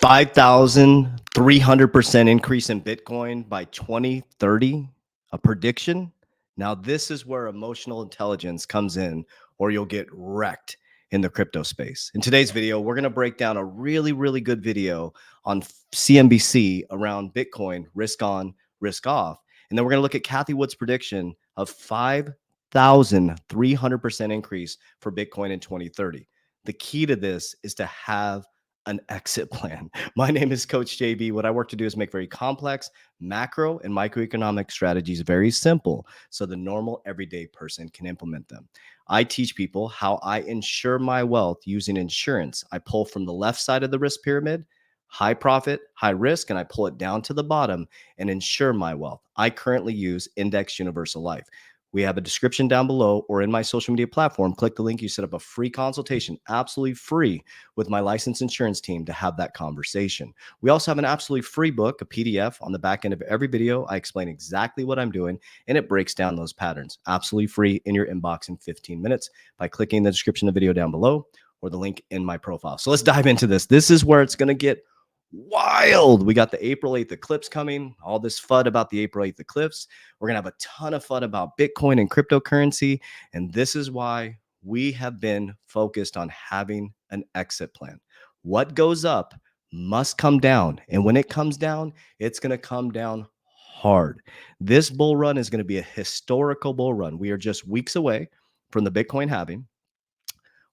5,300% increase in Bitcoin by 2030, a prediction. Now, this is where emotional intelligence comes in, or you'll get wrecked in the crypto space. In today's video, we're going to break down a really, really good video on CNBC around Bitcoin, risk on, risk off. And then we're going to look at Cathie Wood's prediction of 5,300% increase for Bitcoin in 2030. The key to this is to have an exit plan. My name is Coach JB. What I work to do is make very complex macro and microeconomic strategies very simple so the normal everyday person can implement them. I teach people how I insure my wealth using insurance. I pull from the left side of the risk pyramid, high profit, high risk, and I pull it down to the bottom and insure my wealth. I currently use Index Universal Life. We have a description down below or in my social media platform. Click the link. You set up a free consultation, absolutely free, with my licensed insurance team to have that conversation. We also have an absolutely free book, a PDF on the back end of every video. I explain exactly what I'm doing and it breaks down those patterns. Absolutely free in your inbox in 15 minutes by clicking the description of the video down below or the link in my profile. So let's dive into this. This is where it's going to get wild. We got the April 8th eclipse coming, all this FUD about the April 8th eclipse. We're going to have a ton of FUD about Bitcoin and cryptocurrency. And this is why we have been focused on having an exit plan. What goes up must come down. And when it comes down, it's going to come down hard. This bull run is going to be a historical bull run. We are just weeks away from the Bitcoin halving.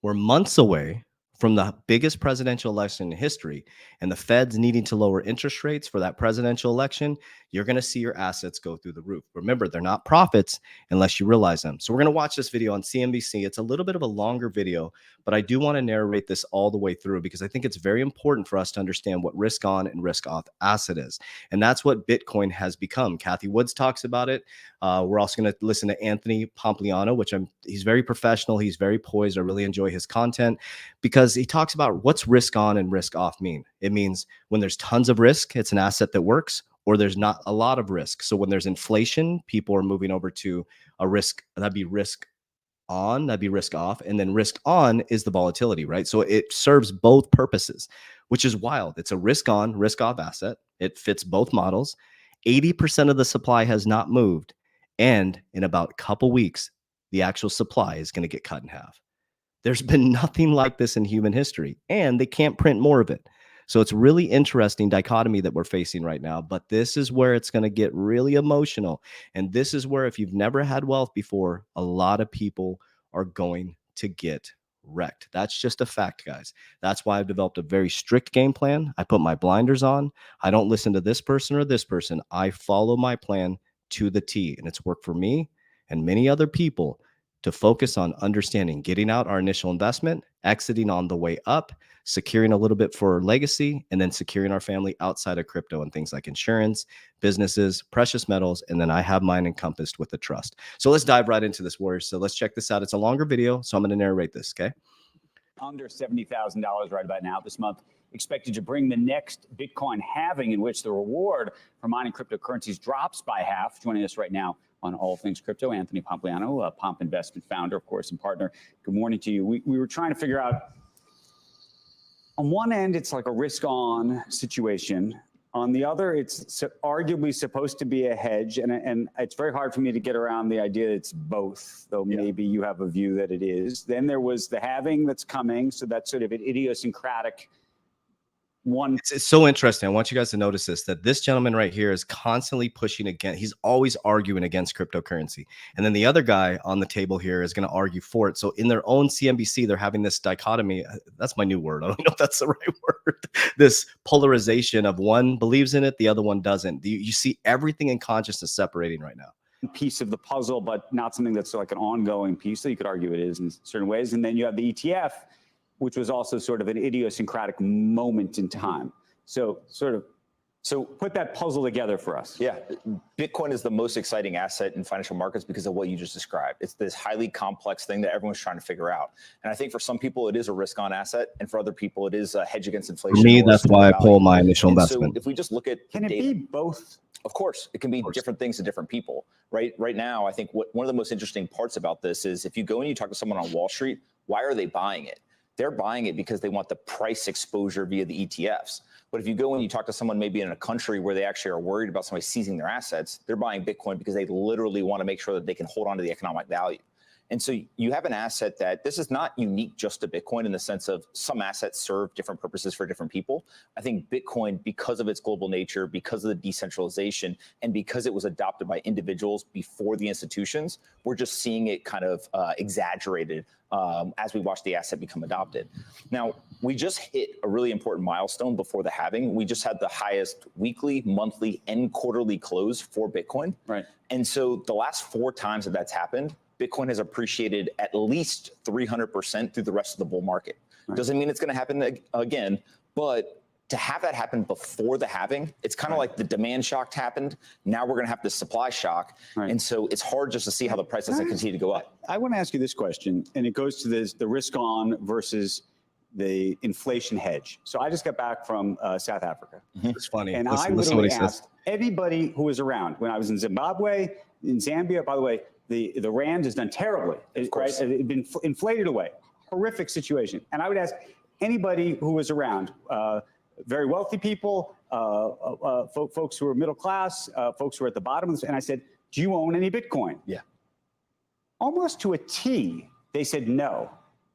We're months away from the biggest presidential election in history, and the Fed's needing to lower interest rates for that presidential election, you're going to see your assets go through the roof. Remember, they're not profits unless you realize them. So we're going to watch this video on CNBC. It's a little bit of a longer video, but I do want to narrate this all the way through because I think it's very important for us to understand what risk on and risk off asset is. And that's what Bitcoin has become. Cathie Wood talks about it. We're also going to listen to Anthony Pompliano, he's very professional. He's very poised. I really enjoy his content because he talks about what's risk on and risk off mean. It means when there's tons of risk, it's an asset that works, or there's not a lot of risk. So when there's inflation, people are moving over to a risk, that'd be risk on, that'd be risk off. And then risk on is the volatility, right? So it serves both purposes, which is wild. It's a risk on, risk off asset. It fits both models. 80% of the supply has not moved. And in about a couple weeks, the actual supply is going to get cut in half. There's been nothing like this in human history, and they can't print more of it. So it's really interesting dichotomy that we're facing right now, but this is where it's going to get really emotional. And this is where, if you've never had wealth before, a lot of people are going to get wrecked. That's just a fact, guys. That's why I've developed a very strict game plan. I put my blinders on. I don't listen to this person or this person. I follow my plan to the T, and it's worked for me and many other people to focus on understanding, getting out our initial investment, exiting on the way up, securing a little bit for legacy, and then securing our family outside of crypto and things like insurance, businesses, precious metals, and then I have mine encompassed with the trust. So let's dive right into this, Warriors. So let's check this out. It's a longer video, so I'm going to narrate this, okay? Under $70,000 right about now this month, expected to bring the next Bitcoin halving, in which the reward for mining cryptocurrencies drops by half. Joining us right now on All Things Crypto, Anthony Pompliano, Pomp Investment founder, of course, and partner. Good morning to you. We were trying to figure out, on one end, it's like a risk-on situation. On the other, it's arguably supposed to be a hedge, and it's very hard for me to get around the idea that it's both, though maybe you have a view that it is. Then there was the halving that's coming, so that's sort of an idiosyncratic one. It's so interesting. I want you guys to notice this gentleman right here is constantly pushing against, he's always arguing against cryptocurrency. And then the other guy on the table here is going to argue for it. So in their own CNBC, they're having this dichotomy. That's my new word. I don't know if that's the right word. This polarization of one believes in it, the other one doesn't. You see everything in consciousness separating right now. Piece of the puzzle, but not something that's like an ongoing piece. So you could argue it is in certain ways. And then you have the ETF, which was also sort of an idiosyncratic moment in time. So put that puzzle together for us. Yeah, Bitcoin is the most exciting asset in financial markets because of what you just described. It's this highly complex thing that everyone's trying to figure out. And I think for some people, it is a risk-on asset. And for other people, it is a hedge against inflation. For me, that's why I pull my initial investment. So if we just look at Can it be both? Of course, it can be different things to different people. Right now, I think one of the most interesting parts about this is if you go and you talk to someone on Wall Street, why are they buying it? they're buying it because they want the price exposure via the ETFs. But if you go and you talk to someone maybe in a country where they actually are worried about somebody seizing their assets, they're buying Bitcoin because they literally want to make sure that they can hold on to the economic value. And so you have an asset that this is not unique just to Bitcoin in the sense of some assets serve different purposes for different people. I think Bitcoin, because of its global nature, because of the decentralization, and because it was adopted by individuals before the institutions, we're just seeing it kind of exaggerated as we watch the asset become adopted. Now, we just hit a really important milestone before the halving. We just had the highest weekly, monthly, and quarterly close for Bitcoin. Right. And so the last 4 times that that's happened, Bitcoin has appreciated at least 300% through the rest of the bull market. Right. Doesn't mean it's going to happen again, but to have that happen before the halving, it's kind of like the demand shock happened. Now we're going to have the supply shock. Right. And so it's hard just to see how the price is going to continue to go up. I want to ask you this question, and it goes to the risk on versus the inflation hedge. So I just got back from South Africa. It's funny. And I literally asked everybody who was around when I was in Zimbabwe, in Zambia. By the way, the rand has done terribly. Right? It's been inflated away. Horrific situation. And I would ask anybody who was around, very wealthy people, folks who are middle class, folks who are at the bottom of this, and I said, do you own any Bitcoin? Yeah. Almost to a T, they said no.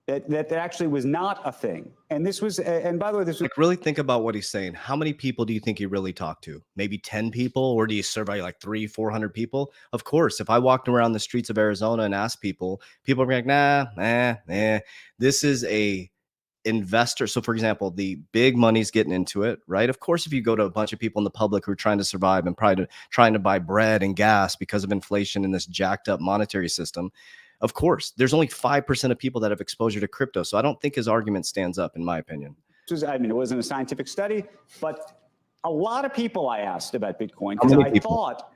That actually was not a thing. And this was, and by the way, this was like, really think about what he's saying. How many people do you think he really talked to? Maybe 10 people, or do you survey like 300-400 people? Of course, if I walked around the streets of Arizona and asked people are like, nah. This is a investor. So for example, the big money's getting into it, right? Of course, if you go to a bunch of people in the public who are trying to survive and probably trying to buy bread and gas because of inflation in this jacked up monetary system, of course, there's only 5% of people that have exposure to crypto. So I don't think his argument stands up, in my opinion. I mean, it wasn't a scientific study, but a lot of people I asked about Bitcoin, because I thought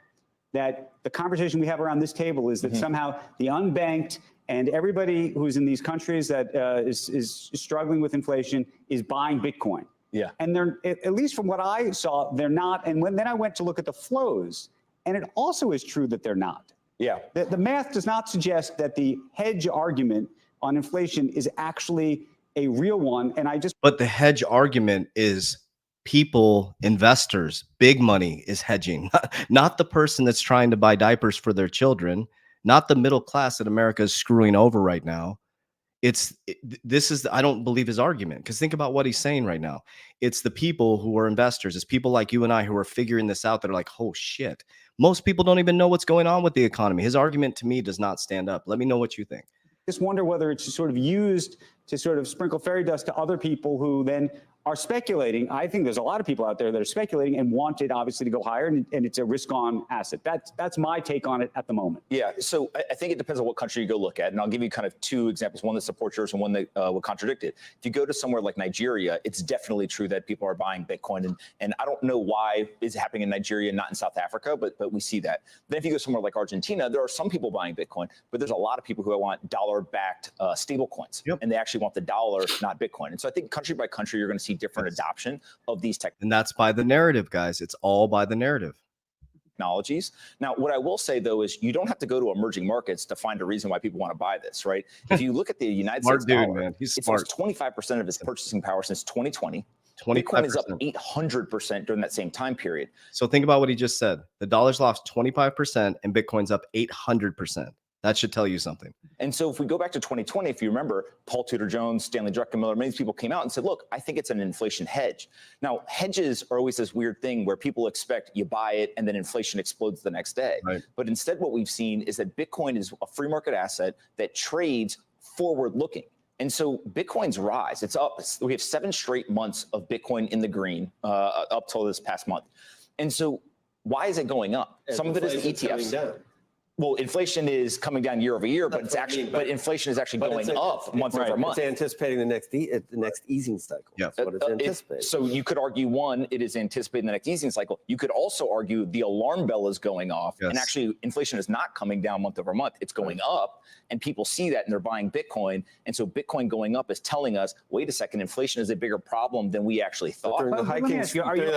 that the conversation we have around this table is that somehow the unbanked and everybody who's in these countries that is struggling with inflation is buying Bitcoin. Yeah. And they're, at least from what I saw, they're not. And then I went to look at the flows, and it also is true that they're not. Yeah. The math does not suggest that the hedge argument on inflation is actually a real one. And but the hedge argument is people, investors, big money is hedging, not the person that's trying to buy diapers for their children, not the middle class that America is screwing over right now. I don't believe his argument, because think about what he's saying right now. It's the people who are investors. It's people like you and I who are figuring this out that are like, oh shit. Most people don't even know what's going on with the economy. His argument to me does not stand up. Let me know what you think. Just wonder whether it's sort of used to sort of sprinkle fairy dust to other people who then are speculating. I think there's a lot of people out there that are speculating and want it obviously to go higher, and it's a risk-on asset. That's my take on it at the moment. Yeah, so I think it depends on what country you go look at, and I'll give you kind of 2 examples, one that supports yours and one that will contradict it. If you go to somewhere like Nigeria, it's definitely true that people are buying Bitcoin, and I don't know why it's happening in Nigeria, not in South Africa, but we see that. Then if you go somewhere like Argentina, there are some people buying Bitcoin, but there's a lot of people who want dollar-backed stable coins, and they actually want the dollar, not Bitcoin. And so I think country by country, you're going to see different adoption of these technologies. And that's by the narrative, guys. It's all by the narrative. Technologies. Now, what I will say, though, is you don't have to go to emerging markets to find a reason why people want to buy this, right? If you look at the United States dollar, it's lost 25% of its purchasing power since 2020. 25%. Bitcoin is up 800% during that same time period. So think about what he just said. The dollar's lost 25% and Bitcoin's up 800%. That should tell you something. And so if we go back to 2020, if you remember, Paul Tudor Jones, Stanley Druckenmiller, many people came out and said, look, I think it's an inflation hedge. Now, hedges are always this weird thing where people expect you buy it and then inflation explodes the next day. Right. But instead, what we've seen is that Bitcoin is a free market asset that trades forward looking. And so Bitcoin's rise, it's up. We have 7 straight months of Bitcoin in the green up till this past month. And so why is it going up? Some of it is the ETFs. Well, inflation is coming down year over year, but it's actually, but inflation is actually going up month over month. It's anticipating the next easing cycle. Yeah, that's what it's anticipating. So you could argue, one, it is anticipating the next easing cycle. You could also argue the alarm bell is going off, and actually inflation is not coming down month over month. It's going up, and people see that and they're buying Bitcoin. And so Bitcoin going up is telling us, wait a second, inflation is a bigger problem than we actually thought. During the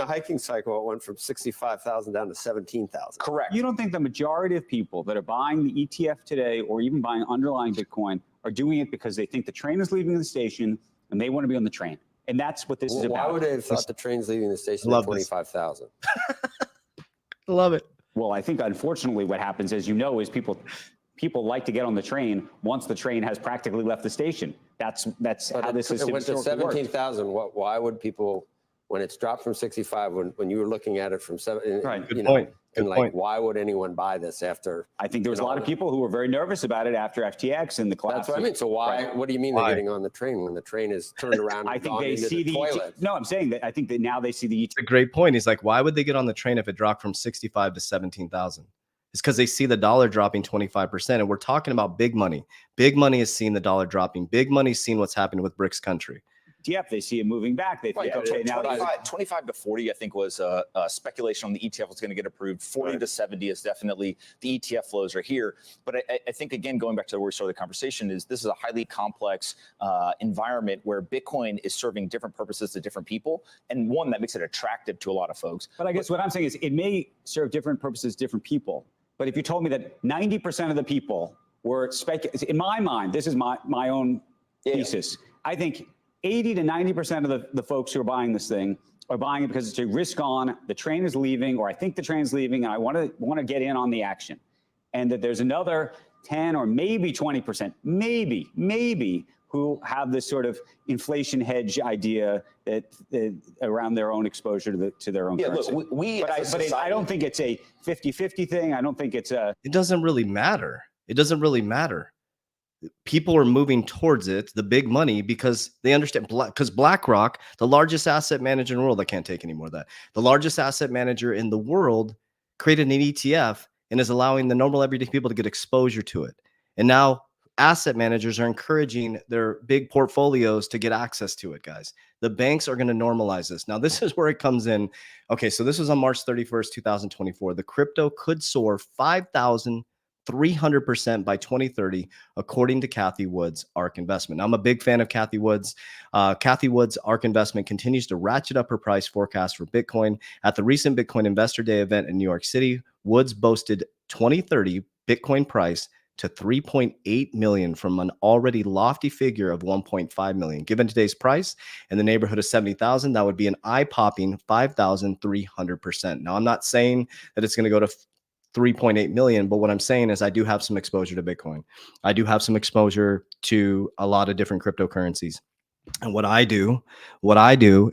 hiking cycle, it went from 65,000 down to 17,000. Correct. You don't think the majority of people that are buying the ETF today or even buying underlying Bitcoin are doing it because they think the train is leaving the station and they want to be on the train. And that's what this is about. Why would they have thought the train's leaving the station I at love this. 25,000? I love it. Well, I think unfortunately what happens, as you know, is people like to get on the train once the train has practically left the station. That's how this system It went to historically works. 17,000. Why would people, when it's dropped from 65, when you were looking at it from 7, Right. Good point. and Good like, point. why would anyone buy this after? I think there was a lot of people who were very nervous about it after FTX and the collapse. That's what I mean. So why? Right. What do you mean Why? they're getting on the train when the train is turned around? I and think gone they into see the toilet? No, I'm saying that I think that now they see the It's a great point. He's like, why would they get on the train if it dropped from 65 to 17,000? It's because they see the dollar dropping 25%. And we're talking about big money. Big money is seeing the dollar dropping. Big money is seeing what's happening with BRICS country. ETF. They see it moving back. They think, okay, now 25 to 40, I think, was speculation on the ETF was going to get approved. 40 to 70 is definitely the ETF flows are here. But I think, again, going back to where we started the conversation, is this is a highly complex environment where Bitcoin is serving different purposes to different people, and one that makes it attractive to a lot of folks. But I guess what I'm saying is it may serve different purposes, different people. But if you told me that 90% of the people were in my mind, this is my own thesis. I think 80 to 90% of the folks who are buying this thing are buying it because it's a risk on, the train is leaving, or I think the train's leaving, and I want to get in on the action. And that there's another 10 or maybe 20%, maybe, who have this sort of inflation hedge idea that around their own exposure to their own currency. Look, I don't think it's a 50-50 thing. I don't think it's a... It doesn't really matter. It doesn't really matter. People are moving towards it, the big money, because they understand, because BlackRock, the largest asset manager in the world, I can't take any more of that. The largest asset manager in the world created an ETF and is allowing the normal everyday people to get exposure to it. And now asset managers are encouraging their big portfolios to get access to it, guys. The banks are going to normalize this. Now, this is where it comes in. Okay, so this was on March 31st, 2024. The crypto could soar 5,300% by 2030, according to Cathie Wood's ARK investment. Now, I'm a big fan of Cathie Wood's. Cathie Wood's ARK investment continues to ratchet up her price forecast for Bitcoin. At the recent Bitcoin Investor Day event in New York City, Woods boasted 2030 Bitcoin price to 3.8 million from an already lofty figure of 1.5 million. Given today's price in the neighborhood of 70,000, that would be an eye-popping 5,300%. Now, I'm not saying that it's going to go to 3.8 million, but what I'm saying is I do have some exposure to Bitcoin. I do have some exposure to a lot of different cryptocurrencies. And what I do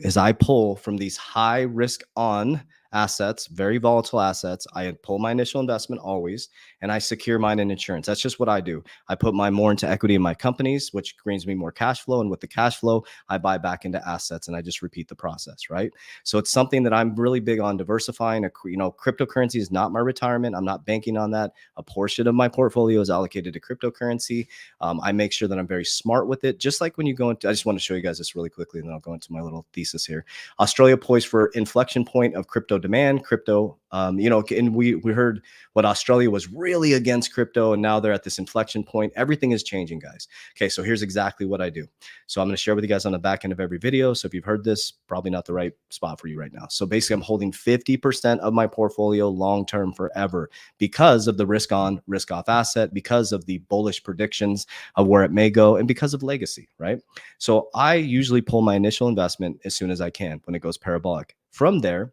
is I pull from these high risk on assets, very volatile assets. I pull my initial investment always, and I secure mine in insurance. That's just what I do. I put mine more into equity in my companies, which brings me more cash flow. And with the cash flow, I buy back into assets, and I just repeat the process, right? So it's something that I'm really big on diversifying. Cryptocurrency is not my retirement. I'm not banking on that. A portion of my portfolio is allocated to cryptocurrency. I make sure that I'm very smart with it. Just like when you go into, I just want to show you guys this really quickly, and then I'll go into my little thesis here. Australia poised for inflection point of crypto demand. Crypto, and we heard what Australia was really against crypto, and now they're at this inflection point. Everything is changing, guys. Okay, so here's exactly what I do. So I'm going to share with you guys on the back end of every video. So if you've heard this, probably not the right spot for you right now. So basically, I'm holding 50% of my portfolio long-term forever because of the risk on, risk off asset, because of the bullish predictions of where it may go, and because of legacy, right? So I usually pull my initial investment as soon as I can when it goes parabolic. From there,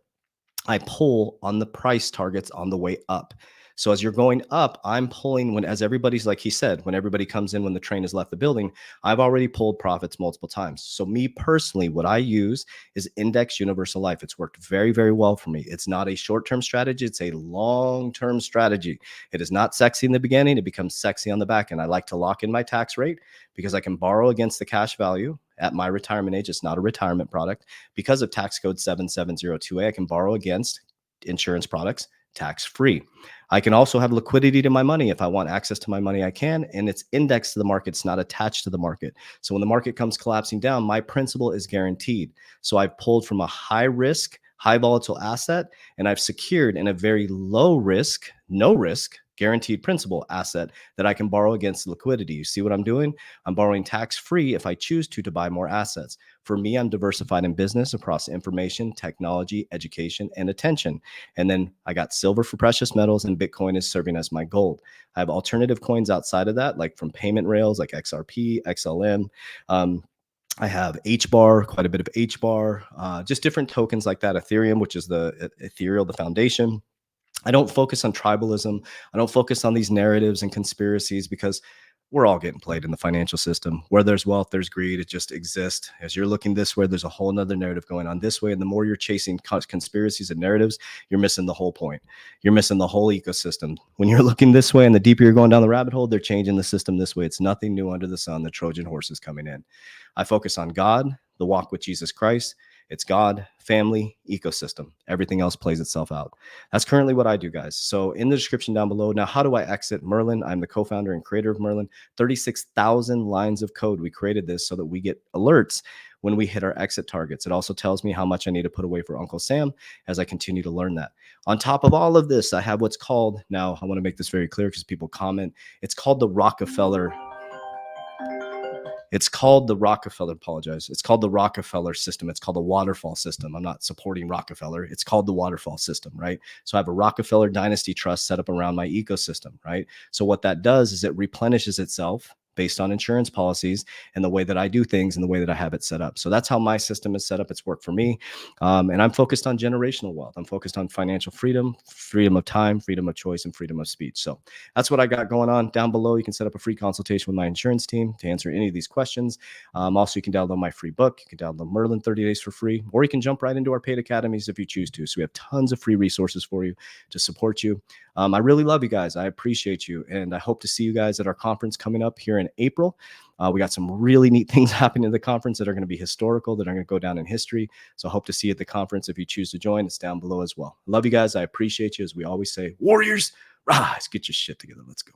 I pull on the price targets on the way up. So as you're going up, I'm pulling as everybody's, like he said, when everybody comes in, when the train has left the building, I've already pulled profits multiple times. So me personally, what I use is Index Universal Life. It's worked very, very well for me. It's not a short-term strategy. It's a long-term strategy. It is not sexy in the beginning. It becomes sexy on the back end. I like to lock in my tax rate because I can borrow against the cash value. At my retirement age, it's not a retirement product. Because of tax code 7702A, I can borrow against insurance products tax-free. I can also have liquidity to my money. If I want access to my money, I can, and it's indexed to the market. It's not attached to the market. So when the market comes collapsing down, my principal is guaranteed. So I've pulled from a high risk, high volatile asset, and I've secured in a very low risk, no risk, guaranteed principal asset that I can borrow against liquidity. You see what I'm doing? I'm borrowing tax-free if I choose to buy more assets. For me, I'm diversified in business across information, technology, education, and attention. And then I got silver for precious metals, and Bitcoin is serving as my gold. I have alternative coins outside of that, like from payment rails like XRP, XLM. I have HBAR, quite a bit of HBAR, just different tokens like that. Ethereum, which is the ethereal, the foundation. I don't focus on tribalism. I don't focus on these narratives and conspiracies because we're all getting played in the financial system. Where there's wealth, there's greed. It just exists. As you're looking this way, there's a whole nother narrative going on this way. And the more you're chasing conspiracies and narratives, you're missing the whole point. You're missing the whole ecosystem. When you're looking this way and the deeper you're going down the rabbit hole, they're changing the system this way. It's nothing new under the sun. The Trojan horse is coming in. I focus on God, the walk with Jesus Christ. It's God, family, ecosystem. Everything else plays itself out. That's currently what I do, guys. So in the description down below. Now, how do I exit Merlin? I'm the co-founder and creator of Merlin. 36,000 lines of code. We created this so that we get alerts when we hit our exit targets. It also tells me how much I need to put away for Uncle Sam as I continue to learn that. On top of all of this, I have what's called, now I want to make this very clear because people comment, it's called the Rockefeller. It's called the Rockefeller, apologize. It's called the Rockefeller system. It's called the waterfall system. I'm not supporting Rockefeller. It's called the waterfall system, right? So I have a Rockefeller dynasty trust set up around my ecosystem, right? So what that does is it replenishes itself based on insurance policies and the way that I do things and the way that I have it set up. So that's how my system is set up. It's worked for me. And I'm focused on generational wealth. I'm focused on financial freedom, freedom of time, freedom of choice, and freedom of speech. So that's what I got going on. Down below, you can set up a free consultation with my insurance team to answer any of these questions. Also, you can download my free book. You can download Merlin 30 days for free, or you can jump right into our paid academies if you choose to. So we have tons of free resources for you to support you. I really love you guys. I appreciate you. And I hope to see you guys at our conference coming up here in April. We got some really neat things happening at the conference that are going to be historical, that are going to go down in history. So I hope to see you at the conference. If you choose to join, it's down below as well. Love you guys. I appreciate you. As we always say, Warriors, rise, get your shit together. Let's go.